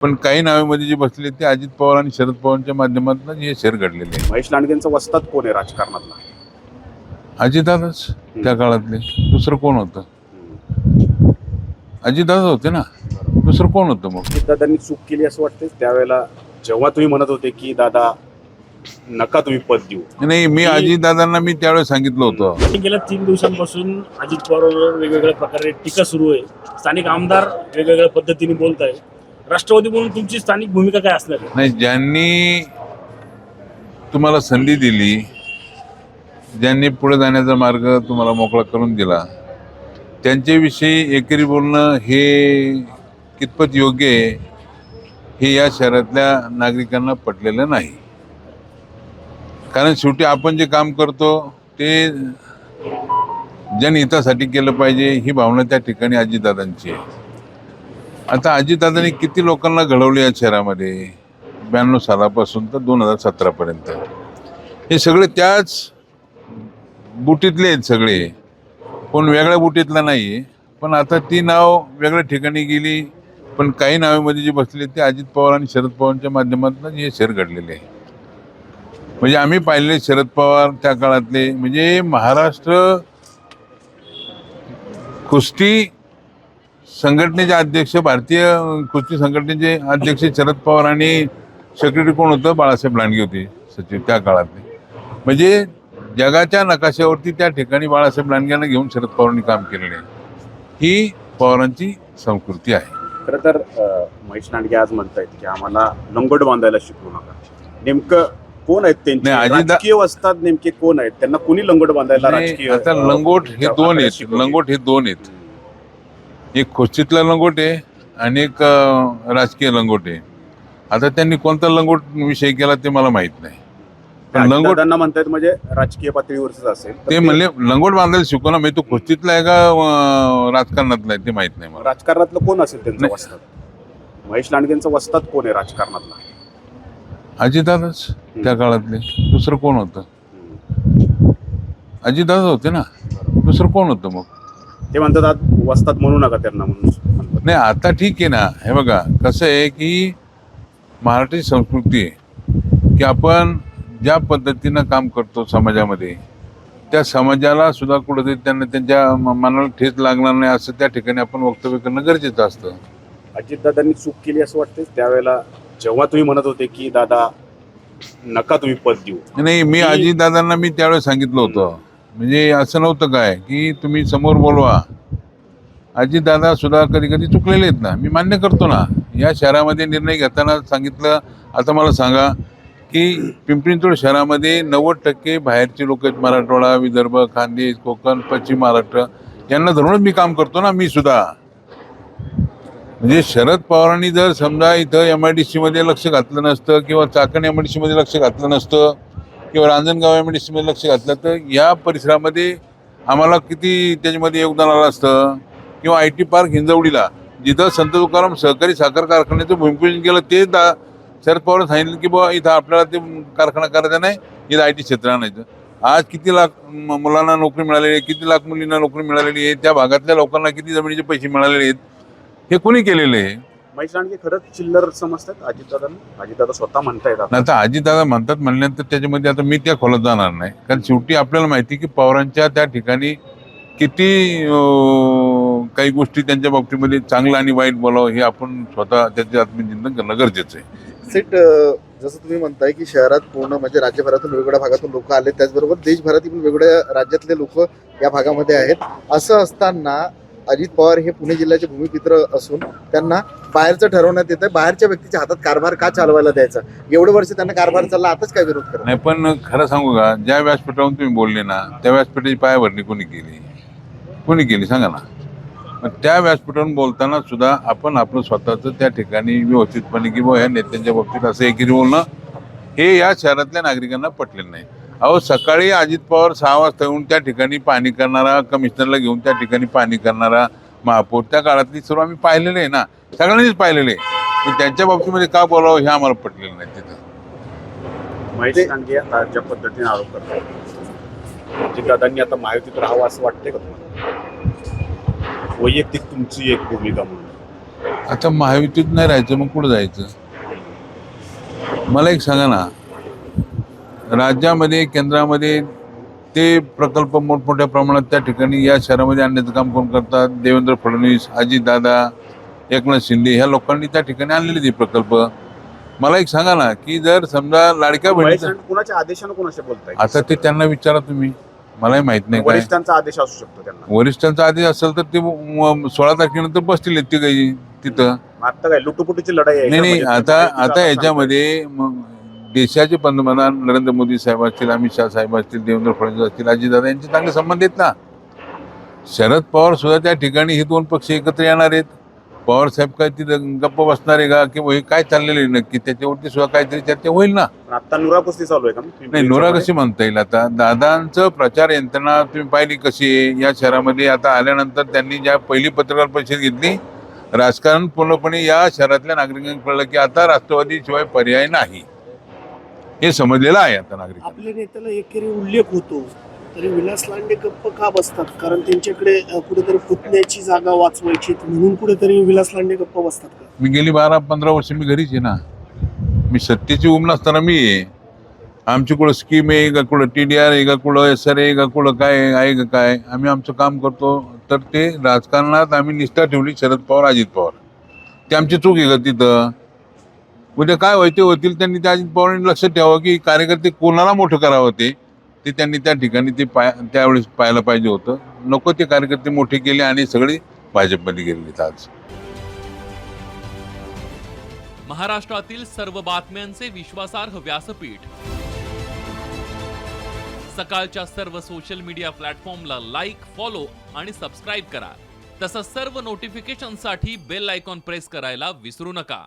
पण काही नावेमध्ये जे बसले ते अजित पवार आणि शरद पवारांच्या माध्यमातून हे शेअर घडलेले आहे. महेश लांडगेंचा वस्ताद कोण आहे राजकारणातला? अजितदादाच त्या काळातले, दुसरं कोण होतं? अजितदादा होते ना, दुसरं कोण होतं मग? दादांनी चूक केली असं वाटतं त्यावेळेला, जेव्हा तुम्ही म्हणत होते की दादा नका तुम्ही पद देऊ. नाही, मी अजितदादांना मी त्यावेळेस सांगितलं होतं. गेल्या 3 दिवसांपासून अजित पवारवर वेगवेगळ्या प्रकारे टीका सुरू आहे. स्थानिक आमदार वेगवेगळ्या पद्धतीने बोलत आहे. राष्ट्रवादी म्हणून तुमची स्थानिक भूमिका काय असणार आहे? नाही, ज्यांनी तुम्हाला संधी दिली, ज्यांनी पुढे जाण्याचा मार्ग तुम्हाला मोकळा करून दिला, त्यांच्याविषयी एकेरी बोलणं हे कितपत योग्य आहे हे या शहरातल्या नागरिकांना पटलेलं नाही. कारण शेवटी आपण जे काम करतो ते जनहितासाठी केलं पाहिजे ही भावना त्या ठिकाणी अजितदादांची आहे. आता अजितदादांनी किती लोकांना घडवले या शहरामध्ये 92 सालापासून तर 2017पर्यंत, हे सगळे त्याच बुटीतले आहेत सगळे, कोण वेगळ्या बुटीतला नाही आहे. पण आता ती नाव वेगळ्या ठिकाणी गेली, पण काही नावेमध्ये जे बसले ते अजित पवार आणि शरद पवारांच्या माध्यमातून हे शेअर घडलेले आहे. म्हणजे आम्ही पाहिले शरद पवार त्या काळातले, म्हणजे महाराष्ट्र कुस्ती संघटनेचे अध्यक्ष, भारतीय कुस्ती संघटनेचे अध्यक्ष शरद पवार आणि सेक्रेटरी कोण होतं? बाळासाहेब लांडगे होते सचिव त्या काळातले. म्हणजे जगाच्या नकाशावरती त्या ठिकाणी बाळासाहेब लांडग्यांना घेऊन शरद पवारांनी काम केलेलं आहे. ही पवारांची संस्कृती आहे. खरं तर महेश लांडगे आज म्हणतायत की आम्हाला लंगोट बांधायला शिकवू नका. नेमकं कोण आहेत त्यांचे राजकीय वस्ताद? नेमके कोण आहेत? त्यांना कोणी लंगोट बांधायला राजकीय? आता लंगोट हे दोन आहेत. लंगोट हे दोन आहेत. एक खोस्तीतला लंगोट आहे आणि एक राजकीय लंगोट आहे. आता त्यांनी कोणता लंगोट विषय केला ते मला माहित नाही. पण लंगोट त्यांना म्हणतायत म्हणजे राजकीय पातळीवरच असेल ते म्हणले लंगोट बांधायला शिकवला. म्हणजे तो खोस्तीतला आहे का राजकारणातला आहे ते माहित नाही मला. राजकारणातलं कोण असेल त्यांचा वस्ताद? महेश लांडगेंचा वस्ताद कोण आहे राजकारणातला? अजितदादाच त्या काळातले, दुसरं कोण होतं? अजितदादा होते ना, दुसरं कोण होतं मग? ते म्हणतात आज वस्ताद म्हणू नका त्यांना म्हणून. नाही, आता ठीक आहे ना. हे बघा कसं आहे की मराठी संस्कृती आहे की आपण ज्या पद्धतीनं काम करतो समाजामध्ये, त्या समाजाला सुद्धा कुठेतरी त्यांना त्यांच्या मनाला ठेच लागणार नाही असं त्या ठिकाणी आपण वक्तव्य करणं गरजेचं असतं. अजितदादांनी चूक केली असं वाटतं त्यावेळेला, जेव्हा तुम्ही म्हणत होते की दादा नका तुम्ही पद देऊ. नाही, मी अजितदादांना मी त्यावेळेस सांगितलं होतं. म्हणजे असं नव्हतं काय की तुम्ही समोर बोलवा. अजितदादा सुद्धा कधी कधी चुकलेले आहेत ना, मी मान्य करतो ना. या शहरामध्ये निर्णय घेताना सांगितलं. आता मला सांगा की पिंपरी-चिंचवड शहरामध्ये 90% बाहेरचे लोक आहेत. मराठवाडा, विदर्भ, खानदेश, कोकण, पश्चिम महाराष्ट्र यांना धरूनच मी काम करतो ना मी सुद्धा. म्हणजे शरद पवारांनी जर समजा इथं MIDC मध्ये लक्ष घातलं नसतं किंवा चाकण MIDC मध्ये लक्ष घातलं नसतं किंवा रांजणगाव MIDC मध्ये लक्ष घातलं तर या परिसरामध्ये आम्हाला किती त्याच्यामध्ये योगदान आलं असतं. किंवा IT पार्क हिंजवडीला जिथं संत तुकाराम सहकारी साखर कारखान्याचं भूमिपूजन केलं ते शरद पवार सांगितलं की बुवा इथं आपल्याला ते कारखाना करायचा नाही, इथं IT क्षेत्र आणायचं. आज किती लाख मुलांना नोकरी मिळालेली आहे, किती लाख मुलींना नोकरी मिळालेली आहे, त्या भागातल्या लोकांना किती जमिनीचे पैसे मिळालेले आहेत, हे कोणी केलेले आहे? महेश लांडगे खरंच चिल्लर समजतात अजितदादांना? अजितदादा स्वतः म्हणतायत. आता अजितदादा म्हणतात म्हणल्यानंतर त्याच्यामध्ये आता मी त्या खोलात जाणार नाही. कारण शेवटी आपल्याला माहिती की पवारांच्या त्या ठिकाणी किती काही गोष्टी त्यांच्या बाबतीमध्ये चांगलं आणि वाईट बोलावं हे आपण स्वतः त्याचे आत्मचिंतन करणं गरजेचं आहे. सेट, जसं तुम्ही म्हणताय की शहरात पूर्ण म्हणजे राज्यभरातून वेगवेगळ्या भागातून लोक आले, त्याचबरोबर देशभरातील वेगवेगळ्या राज्यातले लोक या भागामध्ये आहेत. असं असताना अजित पवार हे पुणे जिल्ह्याचे भूमिपुत्र असून त्यांना बाहेरचं ठरवण्यात येतं. बाहेरच्या व्यक्तीच्या हातात कारभार का चालवायला द्यायचा? एवढं वर्ष त्यांना कारभार चालला, आताच काय विरोध करा? नाही, पण खरं सांगू का, ज्या व्यासपीठावरून तुम्ही बोलले ना त्या व्यासपीठाची पायाभरणी कोणी केली सांगा ना. मग त्या व्यासपीठावरून बोलताना सुद्धा आपण आपलं स्वतःचं त्या ठिकाणी व्यवस्थितपणे की ह्या नेत्यांच्या बाबतीत असं एकेरी बोलणं हे या शहरातल्या नागरिकांना पटलेलं नाही. अहो, सकाळी अजित पवार 6 वाजता येऊन त्या ठिकाणी पाहणी करणारा, कमिशनरला घेऊन त्या ठिकाणी पाहणी करणारा महापौर त्या काळातली सर्व आम्ही पाहिलेलं आहे ना, सगळ्यांनीच पाहिलेलं आहे. पण त्यांच्या बाबतीमध्ये का बोलावं हे आम्हाला पटलेलं नाही. तिथं महेश लांडगे आता ज्या पद्धतीने आरोप करतात, अजितदादांनी आता महायुतीत राहावं असं वाटतंय का तुम्हाला? वैयक्तिक तुमची एक भूमिका म्हणून आता महायुतीत नाही राहायचं मग कुठं जायचं? मला एक सांगा ना, राज्यामध्ये केंद्रामध्ये ते प्रकल्प मोठमोठ्या प्रमाणात त्या ठिकाणी या शहरामध्ये आणण्याचं काम कोण करतात? देवेंद्र फडणवीस, अजितदादा, एकनाथ शिंदे ह्या लोकांनी त्या ठिकाणी आणलेले ते प्रकल्प. मला एक सांगा ना, की जर समजा लाडक्या महेश बहिणीचं, लांडे कुणाच्या आदेशानं कोणाशी बोलताय? आता ते त्यांना विचारा तुम्ही, मलाही माहित नाही काय. वरिष्ठांचा आदेश असू शकतो त्यांना. वरिष्ठांचा आदेश असेल तर ते 16 तारखेनंतर बसतील ते काही तिथं. आता काय लुटुपुटीची लढाई आहे? नाही नाही, याच्यामध्ये आता माहिती आता जाता याच्यामध्ये मग देशाचे पंतप्रधान नरेंद्र मोदी साहेब असतील, अमित शहा साहेब असतील, देवेंद्र फडणवीस असतील, अजितदादा यांचे चांगले संबंध आहेत ना. शरद पवार सुद्धा त्या ठिकाणी हे दोन पक्ष एकत्र येणार आहेत. पवार साहेब काय तिथं गप्प बसणार आहे का, किंवा हे काय चाललेलं आहे नक्की त्याच्यावरती सुद्धा काहीतरी चर्चा होईल ना. पण आता नुरा कुस्ती चालू आहे का? नाही, नोरा कशी म्हणता येईल? आता दादांचं प्रचार यंत्रणा तुम्ही पाहिली कशी आहे या शहरामध्ये. आता आल्यानंतर त्यांनी ज्या पहिली पत्रकार परिषद घेतली, राजकारण पूर्णपणे या शहरातल्या नागरिकांना कळलं की आता राष्ट्रवादीशिवाय पर्याय नाही, हे समजलेलं आहे आता नागरिक. आपल्या नेत्याला एकेरी उल्लेख होतो तरी विलास लांडे गप्प का बसतात? कारण त्यांच्याकडे कुठेतरी पुतण्याची जागा वाचवायची म्हणून कुठेतरी विलास लांडे गप्प बसतात का? मी गेली 12-15 वर्ष मी घरीच आहे ना. मी सत्तेची उम नसताना मी आहे. आमची कुठं स्कीम आहे का, कुठं TDR आहे का, कुठं SR आहे का, कुठं काय आहे का, काय आम्ही आमचं काम करतो. तर ते राजकारणात आम्ही निष्ठा ठेवली शरद पवार अजित पवार, ते आमची चूक आहे का तिथं? उद्या काय व्हायचे होतील त्यांनी त्या अजित पवारांनी लक्षात ठेवावं की कार्यकर्ते कोणाला मोठं करावं ते त्यांनी त्या ठिकाणी ते त्यावेळेस पाहायला पाहिजे होतं. नको ते कार्यकर्ते मोठे केले आणि सगळे भाजपमध्ये गेलेत आज. महाराष्ट्रातील सर्व बातम्यांचे विश्वासार्ह व्यासपीठ, सकाळच्या सर्व सोशल मीडिया प्लॅटफॉर्मला लाईक, फॉलो आणि सबस्क्राईब करा. तसंच सर्व नोटिफिकेशनसाठी बेल आयकॉन प्रेस करायला विसरू नका.